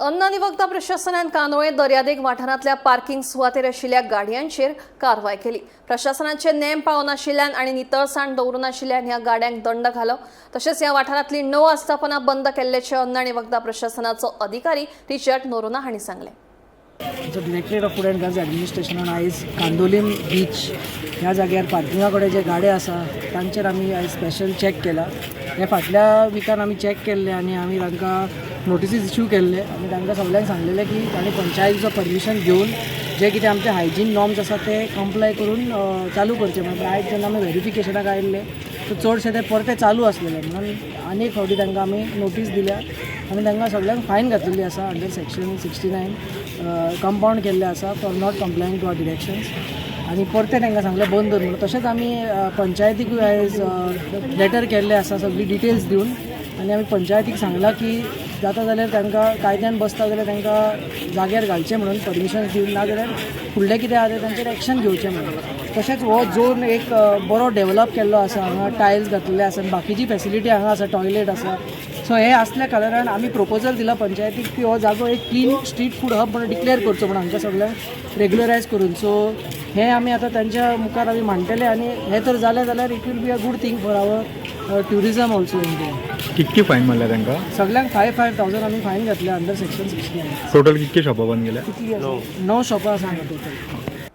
अन्न आनी वखदां प्रशासनान कांदोळे दर्यादेग वाठारांतल्या पार्किंग सुवातेर आशिल्ल्या गाडयांचेर कारवाय केली। प्रशासनाचे नेम पाळनाशिल्ल्यान आनी नितळसाण दवरनाशिल्ल्यान ह्या गाड्यांक दंड घालो। तशेंच ह्या वाठारांतली 9 आस्थापनां बंद केल्ल्याचे अन्न आनी वखदां प्रशासनाचो अधिकारी रिचर्ड नोरोना हांणी सांगलें। Directorate of food and drugs एडमिनिस्ट्रेशनान आयज कांदोलीम बीच ह्या जाग्यार पार्किंगा कडेन जे गाड्यो आसा तांचेर आमी आयज स्पेशल चॅक केला। हे फाटल्या विकान आमी चॅक केल्ले आनी आमी तांकां नोटिसीस इश्यू केल्ले आनी तांकां सगळ्यांक सांगलेलें की तांणी पंचायतीचो परमिशन घेवन जे कितें आमचे हायजीन नॉर्म्स आसा ते कंप्लाय करून चालू करचे। म्हणजे आयज जेन्ना आमी व्हेरिफिकेशनाक आयिल्ले सो चडशे ते परते चालू आसलेले म्हणून आनी एक फावटी तांकां आमी नोटीस दिल्या आनी तांकां सगळ्यांक फायन घातिल्ली आसा अंडर सेक्शन 69 कंपाउंड केल्ले आसा for not कंप्लायंग to our directions आनी परते तांकां सांगलें बंद दवर म्हणून। तशेंच आमी पंचायतीकूय आयज लेटर केल्ले आसा सगळी डिटेल्स दिवन आनी आमी पंचायतीक सांगलां की जाता जाल्यार तांकां कायद्यान बसता जाल्यार तांकां जाग्यार घालचें म्हणून परमिशन दिवन ना जाल्यार फुडलें कितें आसा तें तांचेर एक्शन घेवचें म्हणून। तशेंच हो झोन एक बरो डेवलप केल्लो आसा, हांगा टायल्स घातलेले आसा आनी बाकीची फेसिलिटी हांगा आसा, टॉयलेट आसा। सो हे आसल्या कारणान आमी प्रपोजल दिला पंचायतीक की हो जागो एक क्लीन स्ट्रीट फूड हब म्हणून डिक्लेअर करचो म्हणून हांकां सगळ्यांक रेग्युलरायज करून। सो हे आमी आतां तांच्या मुखार आमी मांडटले आनी हे तर जालें जाल्यार it will be a good thing for our tourism also in Goa. कितकी फायन मारल्या तांकां? सगळ्यांक 5,000 आमी फायन घातल्या अंडर सेक्शन 69। टोटल कितके शॉपां बंद केल्या? कितली 9 शॉपां आसा हांगा टोटल।